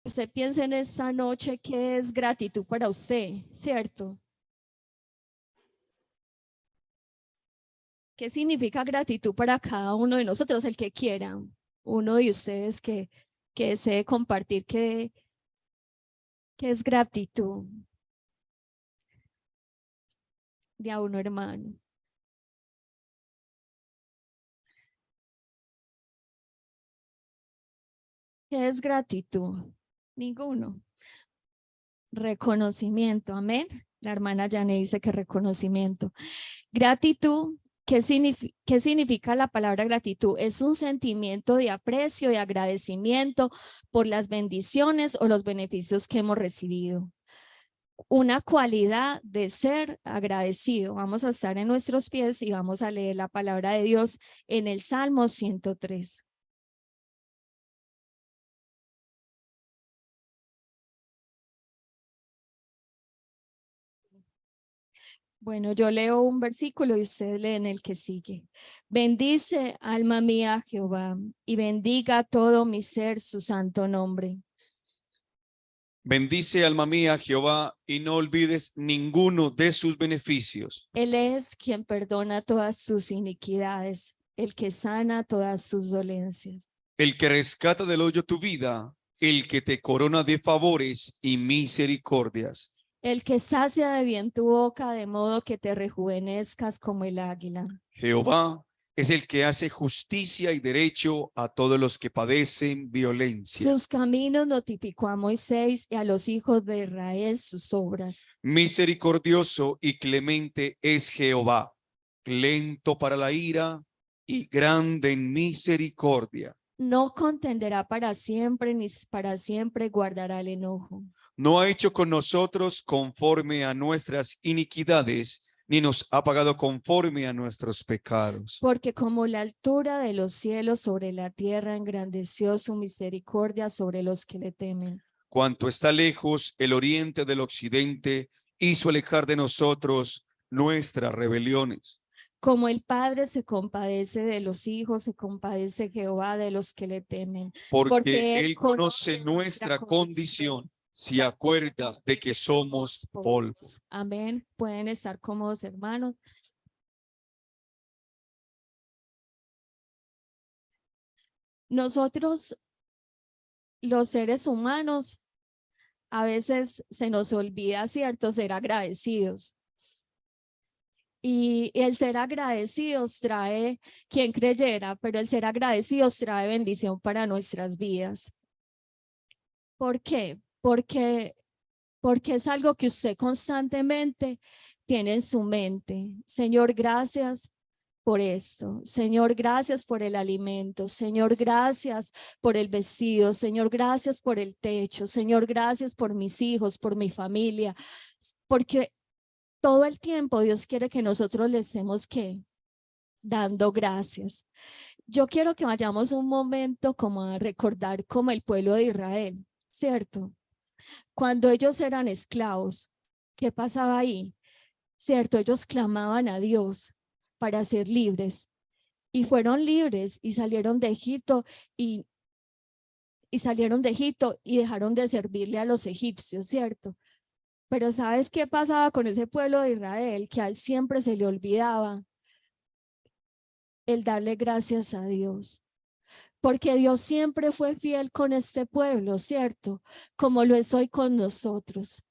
Usted piensa en esta noche qué es gratitud para usted, ¿cierto? ¿Qué significa gratitud para cada uno de nosotros, el que quiera? Uno de ustedes que desee compartir qué es gratitud de a uno, hermano. ¿Qué es gratitud? Ninguno. Reconocimiento, amén. La hermana Jane dice que reconocimiento. Gratitud, ¿qué significa la palabra gratitud? Es un sentimiento de aprecio y agradecimiento por las bendiciones o los beneficios que hemos recibido. Una cualidad de ser agradecido. Vamos a estar en nuestros pies y vamos a leer la palabra de Dios en el Salmo 103. Bueno, yo leo un versículo y ustedes leen el que sigue. Bendice, alma mía, a Jehová, y bendiga todo mi ser su santo nombre. Bendice, alma mía, a Jehová, y no olvides ninguno de sus beneficios. Él es quien perdona todas sus iniquidades, el que sana todas sus dolencias. El que rescata del hoyo tu vida, el que te corona de favores y misericordias. El que sacia de bien tu boca, de modo que te rejuvenezcas como el águila. Jehová es el que hace justicia y derecho a todos los que padecen violencia. Sus caminos notificó a Moisés y a los hijos de Israel sus obras. Misericordioso y clemente es Jehová, lento para la ira y grande en misericordia. No contenderá para siempre, ni para siempre guardará el enojo. No ha hecho con nosotros conforme a nuestras iniquidades, ni nos ha pagado conforme a nuestros pecados. Porque como la altura de los cielos sobre la tierra, engrandeció su misericordia sobre los que le temen. Cuanto está lejos el oriente del occidente, hizo alejar de nosotros nuestras rebeliones. Como el Padre se compadece de los hijos, se compadece Jehová de los que le temen. Porque Él conoce nuestra condición, se acuerda de que somos polvo. Amén. Pueden estar cómodos, hermanos. Nosotros, los seres humanos, a veces se nos olvida, ¿cierto?, ser agradecidos. Y el ser agradecidos trae, quien creyera, pero el ser agradecidos trae bendición para nuestras vidas. ¿Por qué? Porque es algo que usted constantemente tiene en su mente. Señor, gracias por esto. Señor, gracias por el alimento. Señor, gracias por el vestido. Señor, gracias por el techo. Señor, gracias por mis hijos, por mi familia. Porque todo el tiempo Dios quiere que nosotros le estemos dando gracias. Yo quiero que vayamos un momento como a recordar como el pueblo de Israel, ¿cierto? Cuando ellos eran esclavos, ¿qué pasaba ahí? ¿Cierto? Ellos clamaban a Dios para ser libres y fueron libres y salieron de Egipto y salieron de Egipto y dejaron de servirle a los egipcios, ¿cierto? Pero ¿sabes qué pasaba con ese pueblo de Israel? Que a él siempre se le olvidaba el darle gracias a Dios. Porque Dios siempre fue fiel con este pueblo, ¿cierto? Como lo es hoy con nosotros,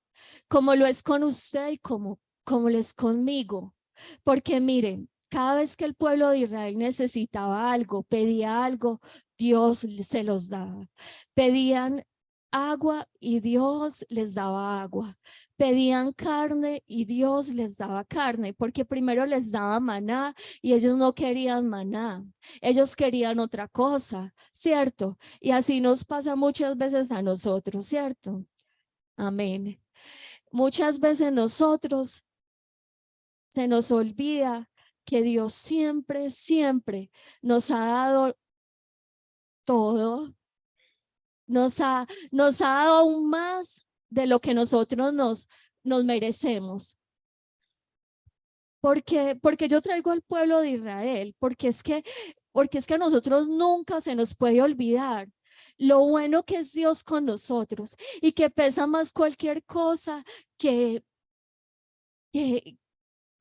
como lo es con usted y como lo es conmigo. Porque miren, cada vez que el pueblo de Israel necesitaba algo, pedía algo, Dios se los daba. Pedían agua y Dios les daba agua. Pedían carne y Dios les daba carne, porque primero les daba maná y ellos no querían maná, ellos querían otra cosa, ¿cierto? Y así nos pasa muchas veces a nosotros, ¿cierto? Amén. Muchas veces nosotros se nos olvida que Dios siempre, siempre nos ha dado todo, nos ha dado aún más de lo que nosotros nos merecemos. Porque yo traigo al pueblo de Israel, porque es que a nosotros nunca se nos puede olvidar lo bueno que es Dios con nosotros y que pesa más cualquier cosa que,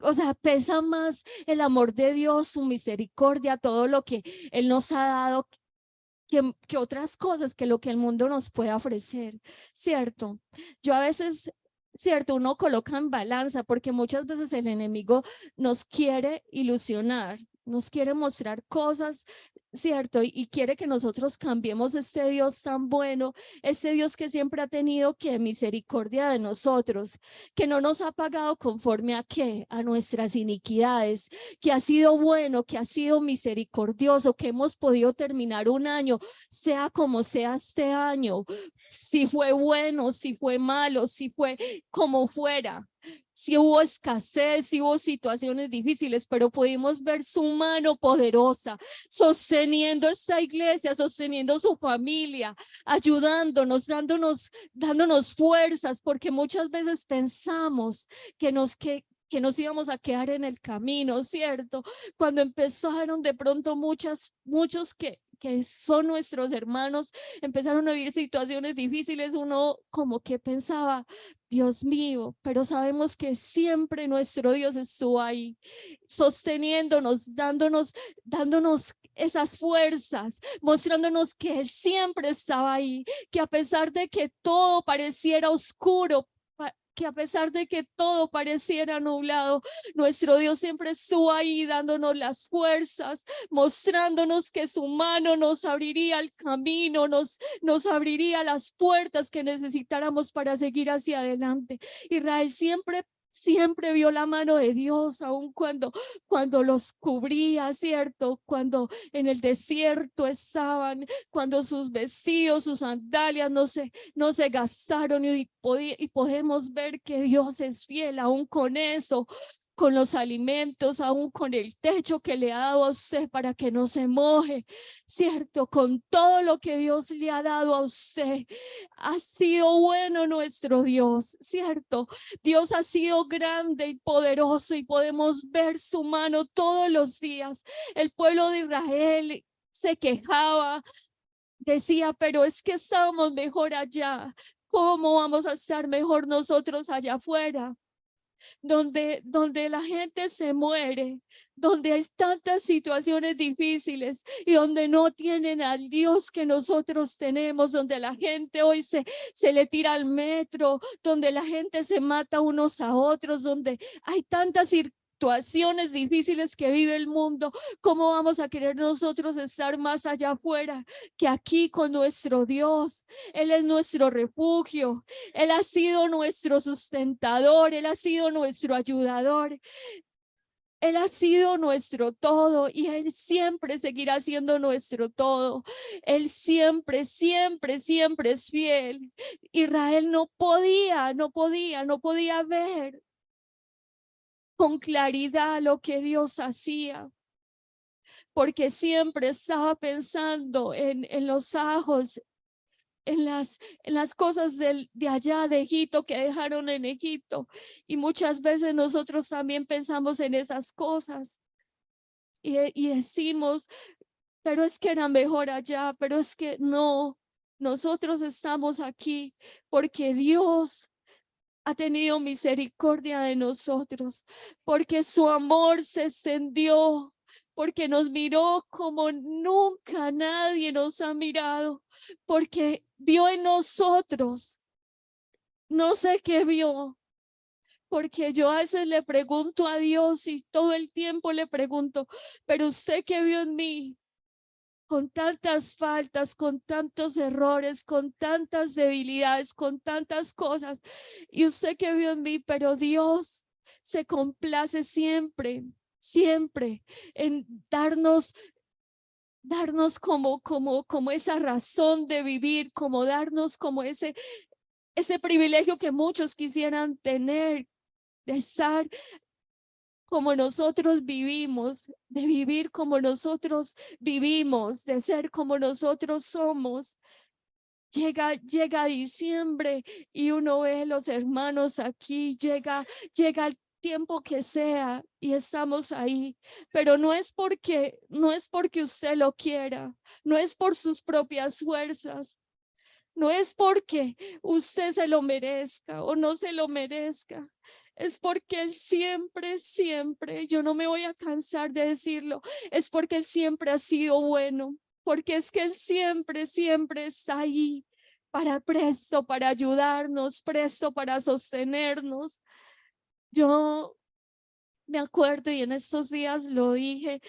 o sea, pesa más el amor de Dios, su misericordia, todo lo que Él nos ha dado que otras cosas, que lo que el mundo nos puede ofrecer, ¿cierto? Yo a veces, ¿cierto? Uno coloca en balanza porque muchas veces el enemigo nos quiere ilusionar, nos quiere mostrar cosas, ¿cierto? Y quiere que nosotros cambiemos este Dios tan bueno, ese Dios que siempre ha tenido que misericordia de nosotros, que no nos ha pagado conforme a qué, a nuestras iniquidades, que ha sido bueno, que ha sido misericordioso, que hemos podido terminar un año, sea como sea este año, si fue bueno, si fue malo, si fue como fuera. Si hubo escasez, si hubo situaciones difíciles, pero pudimos ver su mano poderosa, sosteniendo esta iglesia, sosteniendo su familia, ayudándonos, dándonos fuerzas, porque muchas veces pensamos que nos íbamos a quedar en el camino, ¿cierto? Cuando empezaron de pronto muchos que son nuestros hermanos, empezaron a vivir situaciones difíciles, uno como que pensaba, Dios mío, pero sabemos que siempre nuestro Dios estuvo ahí, sosteniéndonos, dándonos esas fuerzas, mostrándonos que Él siempre estaba ahí, que a pesar de que todo pareciera oscuro, que a pesar de que todo pareciera nublado, nuestro Dios siempre estuvo ahí dándonos las fuerzas, mostrándonos que su mano nos abriría el camino, nos abriría las puertas que necesitáramos para seguir hacia adelante. Israel siempre vio la mano de Dios, aun cuando los cubría, ¿cierto? Cuando en el desierto estaban, cuando sus vestidos, sus sandalias no se gastaron y podemos ver que Dios es fiel aún con eso, con los alimentos, aún con el techo que le ha dado a usted para que no se moje, ¿cierto? Con todo lo que Dios le ha dado a usted, ha sido bueno nuestro Dios, ¿cierto? Dios ha sido grande y poderoso y podemos ver su mano todos los días. El pueblo de Israel se quejaba, decía, pero es que estamos mejor allá. ¿Cómo vamos a estar mejor nosotros allá afuera? Donde la gente se muere, donde hay tantas situaciones difíciles y donde no tienen al Dios que nosotros tenemos, donde la gente hoy se le tira al metro, donde la gente se mata unos a otros, donde hay tantas situaciones difíciles que vive el mundo. ¿Cómo vamos a querer nosotros estar más allá afuera que aquí con nuestro Dios? Él es nuestro refugio, Él ha sido nuestro sustentador, Él ha sido nuestro ayudador, Él ha sido nuestro todo y Él siempre seguirá siendo nuestro todo. Él siempre, siempre, siempre es fiel. Israel no podía ver con claridad lo que Dios hacía, porque siempre estaba pensando en los ajos, en las cosas de allá de Egipto que dejaron en Egipto. Y muchas veces nosotros también pensamos en esas cosas y decimos, pero es que era mejor allá, pero es que no, nosotros estamos aquí porque Dios ha tenido misericordia de nosotros, porque su amor se extendió, porque nos miró como nunca nadie nos ha mirado, porque vio en nosotros, no sé qué vio, porque yo a veces le pregunto a Dios y todo el tiempo le pregunto, pero usted qué vio en mí, con tantas faltas, con tantos errores, con tantas debilidades, con tantas cosas. Y usted que vio en mí, pero Dios se complace siempre, siempre en darnos como esa razón de vivir, como darnos como ese privilegio que muchos quisieran tener, de estar como nosotros vivimos, de vivir como nosotros vivimos, de ser como nosotros somos. Llega diciembre y uno ve los hermanos aquí, llega tiempo que sea y estamos ahí, pero no es porque usted lo quiera, no es por sus propias fuerzas, no es porque usted se lo merezca o no se lo merezca. Es porque Él siempre, siempre, yo no me voy a cansar de decirlo, es porque Él siempre ha sido bueno, porque es que Él siempre, siempre está ahí para presto, para ayudarnos, presto para sostenernos. Yo me acuerdo y en estos días lo dije,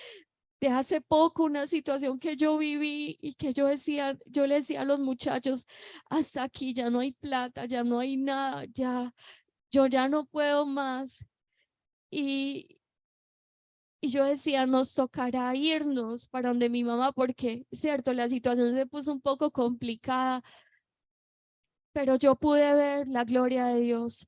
de hace poco una situación que yo viví y que yo le decía a los muchachos, hasta aquí ya no hay plata, ya no hay nada, yo ya no puedo más. Y, y yo decía, nos tocará irnos para donde mi mamá, porque, cierto, la situación se puso un poco complicada, pero yo pude ver la gloria de Dios.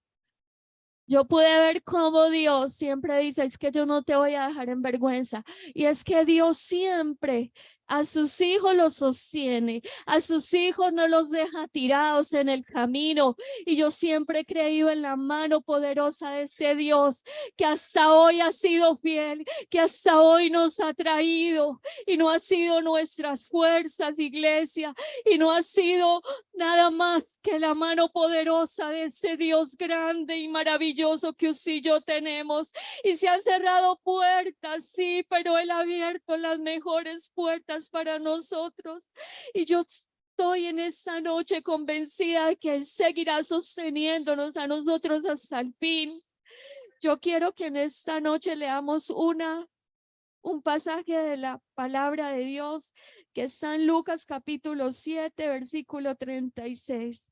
Yo pude ver cómo Dios siempre dice, es que yo no te voy a dejar en vergüenza. Y es que Dios siempre a sus hijos los sostiene, a sus hijos no los deja tirados en el camino. Y yo siempre he creído en la mano poderosa de ese Dios que hasta hoy ha sido fiel, que hasta hoy nos ha traído y no ha sido nuestras fuerzas, iglesia, y no ha sido nada más que la mano poderosa de ese Dios grande y maravilloso que usted y yo tenemos. Y se han cerrado puertas, sí, pero Él ha abierto las mejores puertas para nosotros. Y yo estoy en esta noche convencida de que Él seguirá sosteniéndonos a nosotros hasta el fin. Yo quiero que en esta noche leamos un pasaje de la palabra de Dios que está en Lucas capítulo 7, versículo 36.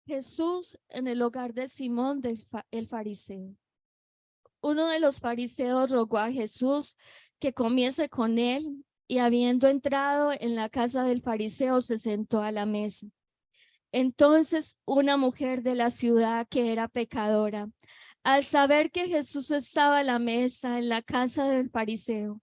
Jesús en el hogar de Simón el fariseo. Uno de los fariseos rogó a Jesús que comiese con él, y habiendo entrado en la casa del fariseo se sentó a la mesa. Entonces una mujer de la ciudad que era pecadora, al saber que Jesús estaba a la mesa en la casa del fariseo,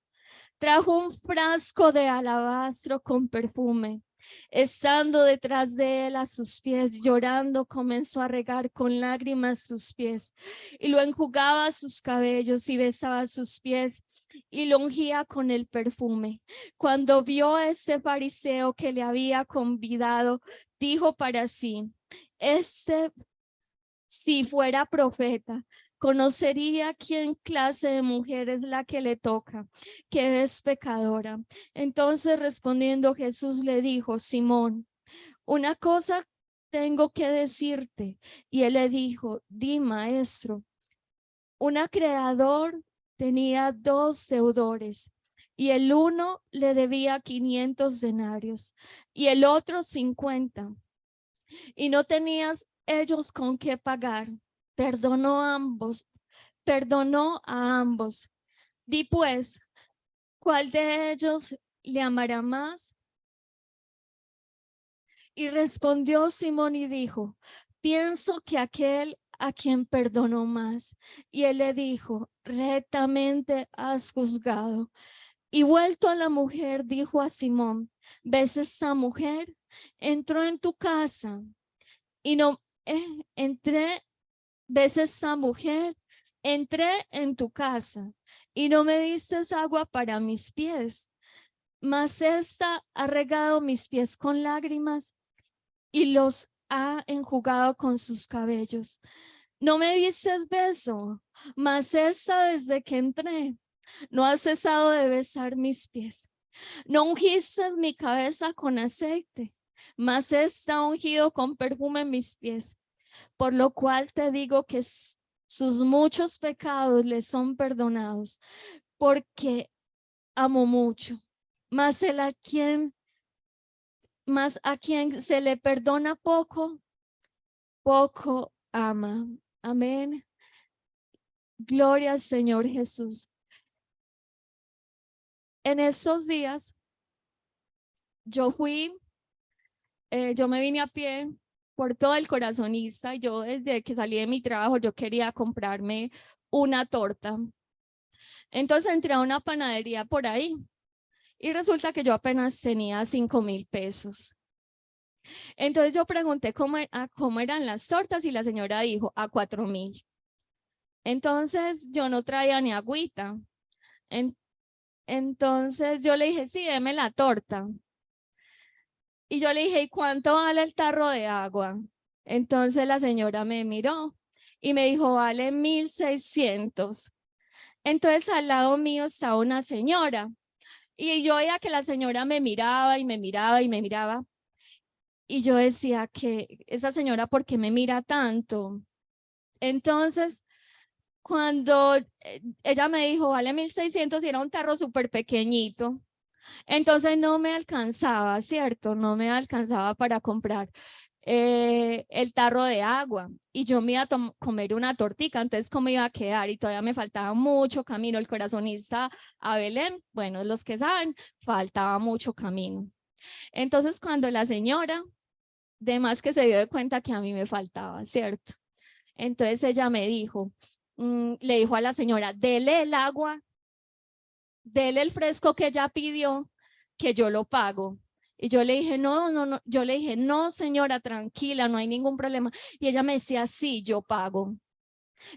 trajo un frasco de alabastro con perfume. Estando detrás de él a sus pies, llorando, comenzó a regar con lágrimas sus pies y lo enjugaba sus cabellos y besaba sus pies y lo ungía con el perfume. Cuando vio a este fariseo que le había convidado, dijo para sí, este, si fuera profeta, conocería quién clase de mujer es la que le toca, que es pecadora. Entonces respondiendo Jesús le dijo, Simón, una cosa tengo que decirte. Y él le dijo, di, maestro. Un acreedor tenía 2 deudores, y el uno le debía 500 denarios y el otro 50. Y no tenías ellos con qué pagar. Perdonó a ambos. Di pues, ¿cuál de ellos le amará más? Y respondió Simón y dijo, pienso que aquel a quien perdonó más. Y él le dijo, rectamente has juzgado. Y vuelto a la mujer, dijo a Simón, ¿ves esa mujer? Entró en tu casa y no ¿ves esa mujer? Entré en tu casa y no me diste agua para mis pies, mas esta ha regado mis pies con lágrimas y los ha enjugado con sus cabellos. No me dices beso, mas esta desde que entré no ha cesado de besar mis pies. No ungiste mi cabeza con aceite, mas está ungido con perfume mis pies. Por lo cual te digo que sus muchos pecados le son perdonados, porque amo mucho. Mas a quien se le perdona poco, poco ama. Amén. Gloria al Señor Jesús. En estos días yo fui, yo me vine a pie por todo el Corazonista y yo desde que salí de mi trabajo yo quería comprarme una torta. Entonces entré a una panadería por ahí y resulta que yo apenas tenía 5.000 pesos. Entonces yo pregunté cómo eran las tortas y la señora dijo a 4.000. Entonces yo no traía ni agüita. Entonces yo le dije, sí, deme la torta. Y yo le dije, ¿y cuánto vale el tarro de agua? Entonces la señora me miró y me dijo, vale 1.600. Entonces al lado mío estaba una señora y yo veía que la señora me miraba y me miraba y me miraba. Y yo decía que esa señora, ¿por qué me mira tanto? Entonces, cuando ella me dijo, vale 1.600 y era un tarro súper pequeñito, entonces no me alcanzaba, ¿cierto? No me alcanzaba para comprar el tarro de agua y yo me iba a comer una tortica, entonces ¿cómo iba a quedar? Y todavía me faltaba mucho camino, el Corazonista a Belén, bueno, los que saben, faltaba mucho camino. Entonces cuando la señora, de más que se dio de cuenta que a mí me faltaba, ¿cierto? Entonces ella me dijo, le dijo a la señora, dele el agua, dele el fresco que ella pidió, que yo lo pago. Y yo le dije, no, yo le dije, no, señora, tranquila, no hay ningún problema. Y ella me decía, sí, yo pago.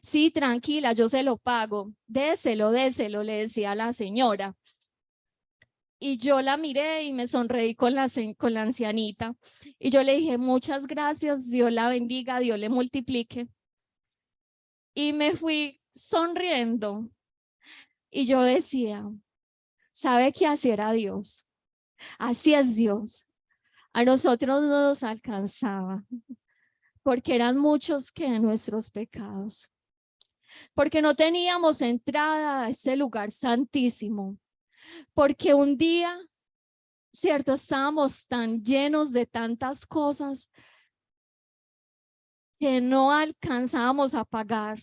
Sí, tranquila, yo se lo pago. Déselo, le decía a la señora. Y yo la miré y me sonreí con la ancianita. Y yo le dije, muchas gracias, Dios la bendiga, Dios le multiplique. Y me fui sonriendo. Y yo decía, ¿sabe qué así era Dios? Así es Dios. A nosotros no nos alcanzaba, porque eran muchos que nuestros pecados, porque no teníamos entrada a ese lugar santísimo, porque un día, cierto, estábamos tan llenos de tantas cosas que no alcanzábamos a pagar.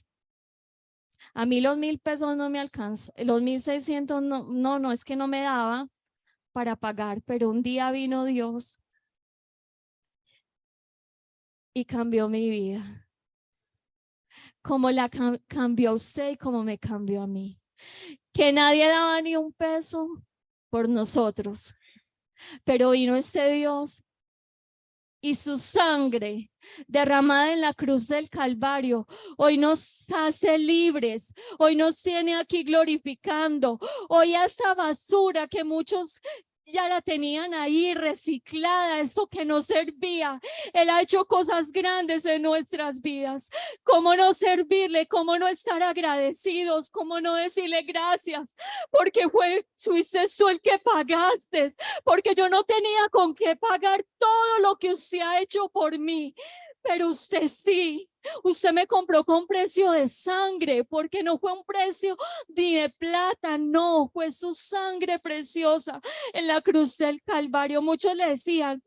A mí los 1.000 pesos no me alcanzan, los 1.600 no, es que no me daba para pagar, pero un día vino Dios y cambió mi vida. Como la cambió a usted y como me cambió a mí. Que nadie daba ni un peso por nosotros, pero vino este Dios y su sangre derramada en la cruz del Calvario hoy nos hace libres, hoy nos tiene aquí glorificando, hoy esa basura que muchos ya la tenían ahí reciclada, eso que no servía, Él ha hecho cosas grandes en nuestras vidas. ¿Cómo no servirle? ¿Cómo no estar agradecidos? ¿Cómo no decirle gracias? Porque fuiste tú el que pagaste, porque yo no tenía con qué pagar todo lo que usted ha hecho por mí, pero usted sí. Usted me compró con precio de sangre, porque no fue un precio ni de plata, no, fue su sangre preciosa en la cruz del Calvario. Muchos le decían,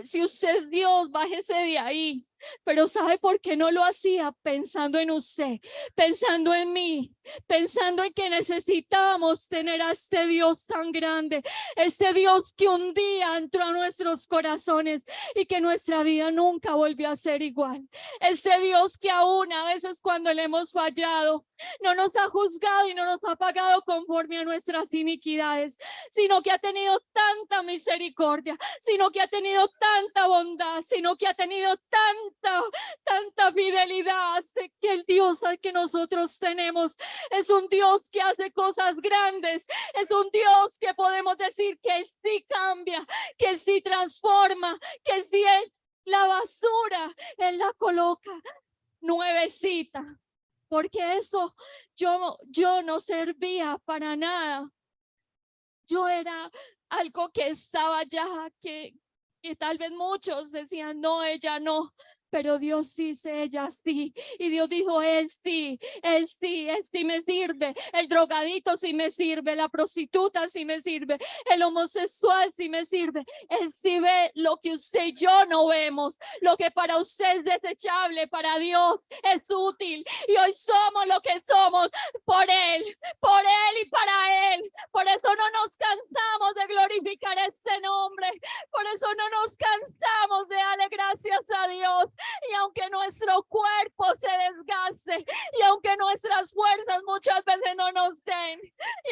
si usted es Dios, bájese de ahí. Pero ¿sabe por qué no lo hacía? Pensando en usted, pensando en mí, pensando en que necesitábamos tener a este Dios tan grande, ese Dios que un día entró a nuestros corazones y que nuestra vida nunca volvió a ser igual. Ese Dios que aún a veces cuando le hemos fallado, no nos ha juzgado y no nos ha pagado conforme a nuestras iniquidades, sino que ha tenido tanta misericordia, sino que ha tenido tanta bondad, sino que ha tenido tanta fidelidad, que el Dios al que nosotros tenemos es un Dios que hace cosas grandes, es un Dios que podemos decir que Él sí cambia, que Él sí transforma, que sí Él la basura, Él la coloca nuevecita, porque eso yo no servía para nada. Yo era algo que estaba ya, que tal vez muchos decían, no, ella no, pero Dios sí, ella sí. Y Dios dijo, él sí me sirve. El drogadito sí me sirve, la prostituta sí me sirve, el homosexual sí me sirve. Él sí ve lo que usted y yo no vemos, lo que para usted es desechable, para Dios es útil. Y hoy somos lo que somos por Él y para Él, Por eso no nos cansamos de glorificar este nombre. Por eso no nos cansamos de darle gracias a Dios. Y aunque nuestro cuerpo se desgaste, y aunque nuestras fuerzas muchas veces no nos den,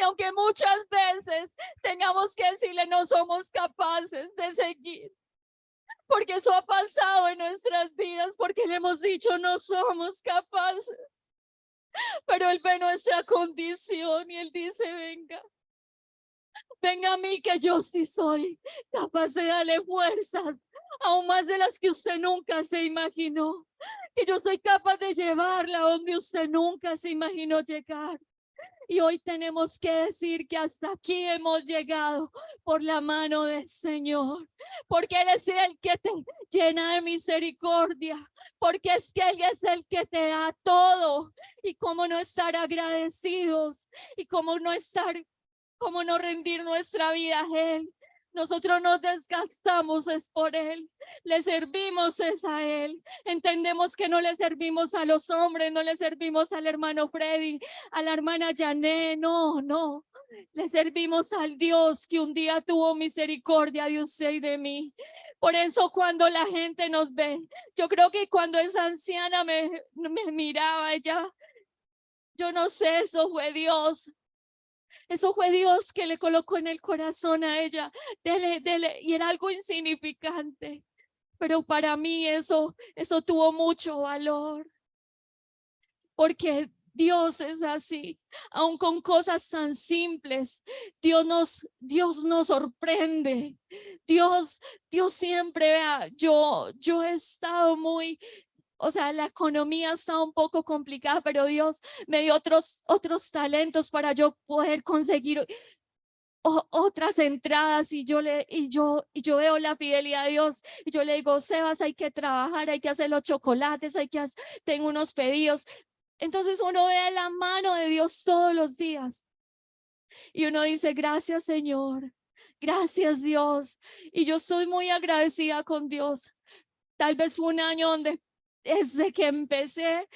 y aunque muchas veces tengamos que decirle no somos capaces de seguir, porque eso ha pasado en nuestras vidas, porque le hemos dicho no somos capaces, pero Él ve nuestra condición y Él dice venga a mí que yo sí soy capaz de darle fuerzas, aún más de las que usted nunca se imaginó, que yo soy capaz de llevarla donde usted nunca se imaginó llegar. Y hoy tenemos que decir que hasta aquí hemos llegado por la mano del Señor, porque Él es el que te llena de misericordia, porque es que Él es el que te da todo. Y cómo no estar agradecidos y cómo no rendir nuestra vida a Él. Nosotros nos desgastamos es por Él, le servimos es a Él. Entendemos que no le servimos a los hombres, no le servimos al hermano Freddy, a la hermana Jané, no. Le servimos al Dios que un día tuvo misericordia de usted y de mí. Por eso cuando la gente nos ve, yo creo que cuando esa anciana me miraba, yo no sé, eso fue Dios. Eso fue Dios que le colocó en el corazón a ella. Dele, y era algo insignificante. Pero para mí eso tuvo mucho valor. Porque Dios es así. Aun con cosas tan simples, Dios nos sorprende. Dios siempre, vea, yo he estado muy... O sea, la economía está un poco complicada, pero Dios me dio otros talentos para yo poder conseguir otras entradas y yo veo la fidelidad de Dios y yo le digo, Sebas, hay que trabajar, hay que hacer los chocolates, tengo unos pedidos. Entonces uno ve la mano de Dios todos los días y uno dice, gracias Señor, gracias Dios. Y yo soy muy agradecida con Dios. Tal vez fue un año donde desde que empecé,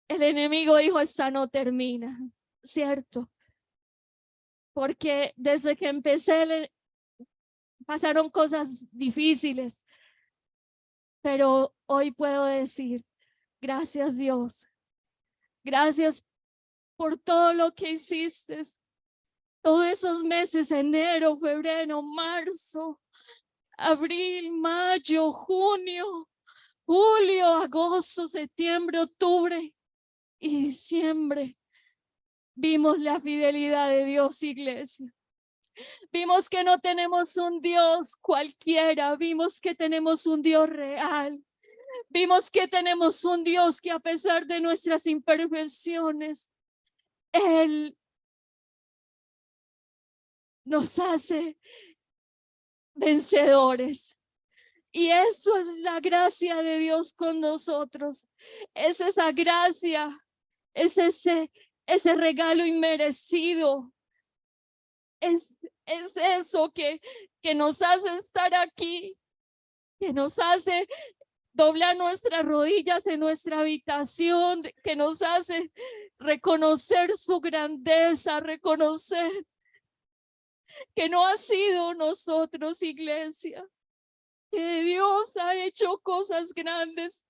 el enemigo dijo, esta no termina, ¿cierto? Porque desde que empecé pasaron cosas difíciles, pero hoy puedo decir, gracias Dios, gracias por todo lo que hiciste, todos esos meses, enero, febrero, marzo, abril, mayo, junio, julio, agosto, septiembre, octubre y diciembre. Vimos la fidelidad de Dios, iglesia. Vimos que no tenemos un Dios cualquiera, vimos que tenemos un Dios real. Vimos que tenemos un Dios que a pesar de nuestras imperfecciones, Él nos hace vencedores. Y eso es la gracia de Dios con nosotros. Es esa gracia, es ese regalo inmerecido. Es eso que nos hace estar aquí, que nos hace doblar nuestras rodillas en nuestra habitación, que nos hace reconocer su grandeza, reconocer que no ha sido nosotros, iglesia, que Dios ha hecho cosas grandes,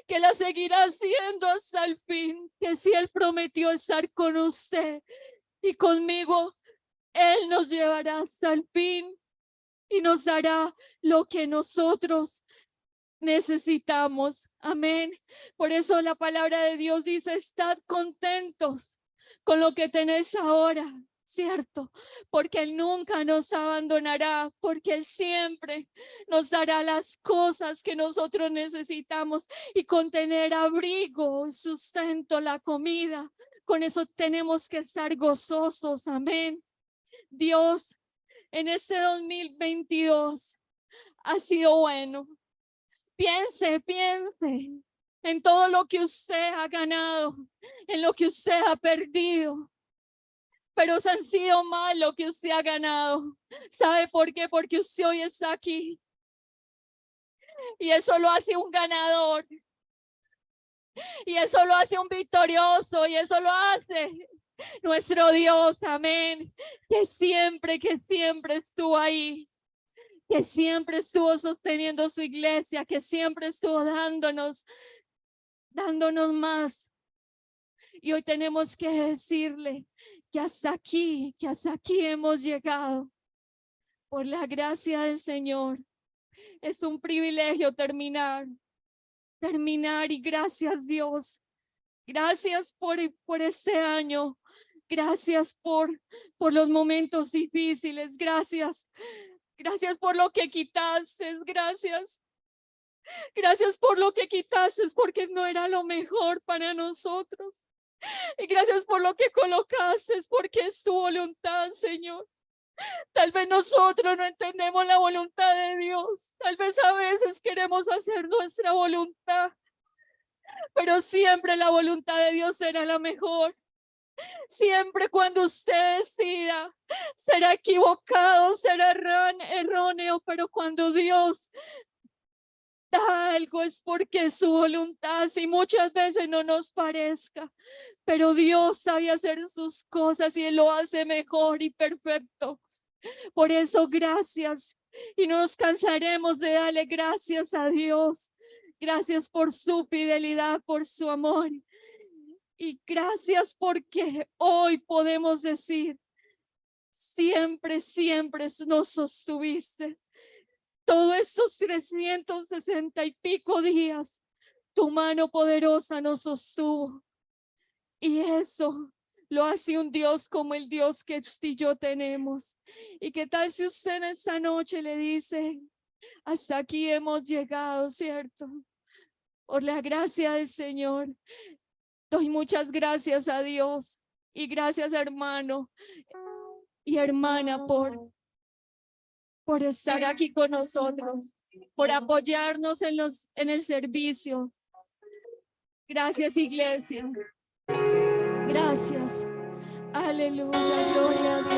que las seguirá haciendo hasta el fin, que si Él prometió estar con usted y conmigo, Él nos llevará hasta el fin y nos dará lo que nosotros necesitamos. Amén. Por eso la palabra de Dios dice, estad contentos con lo que tenéis ahora, ¿cierto? Porque Él nunca nos abandonará, porque Él siempre nos dará las cosas que nosotros necesitamos y con tener abrigo, sustento, la comida, con eso tenemos que estar gozosos. Amén. Dios en este 2022 ha sido bueno. Piense en todo lo que usted ha ganado, en lo que usted ha perdido. Pero se han sido mal lo que usted ha ganado. ¿Sabe por qué? Porque usted hoy está aquí. Y eso lo hace un ganador. Y eso lo hace un victorioso. Y eso lo hace Nuestro Dios, amén, que siempre estuvo ahí, que siempre estuvo sosteniendo su iglesia, que siempre estuvo dándonos más. Y hoy tenemos que decirle que hasta aquí hemos llegado por la gracia del Señor. Es un privilegio terminar y gracias Dios. Gracias por este año. Gracias por los momentos difíciles. Gracias por lo que quitaste. Gracias por lo que quitaste, porque no era lo mejor para nosotros. Y gracias por lo que colocaste, porque es tu voluntad, Señor. Tal vez nosotros no entendemos la voluntad de Dios. Tal vez a veces queremos hacer nuestra voluntad, pero siempre la voluntad de Dios será la mejor. Siempre cuando usted decida, será equivocado, será erróneo, pero cuando Dios da algo es porque es su voluntad, y muchas veces no nos parezca, pero Dios sabe hacer sus cosas y Él lo hace mejor y perfecto. Por eso, gracias, y no nos cansaremos de darle gracias a Dios. Gracias por su fidelidad, por su amor. Y gracias porque hoy podemos decir, siempre nos sostuviste. Todos estos 360 y pico días, tu mano poderosa nos sostuvo. Y eso lo hace un Dios como el Dios que usted y yo tenemos. ¿Y qué tal si usted en esta noche le dice, hasta aquí hemos llegado, cierto? Por la gracia del Señor. Doy muchas gracias a Dios y gracias, hermano y hermana, por estar aquí con nosotros, por apoyarnos en el servicio. Gracias, iglesia. Gracias. Aleluya, gloria a Dios.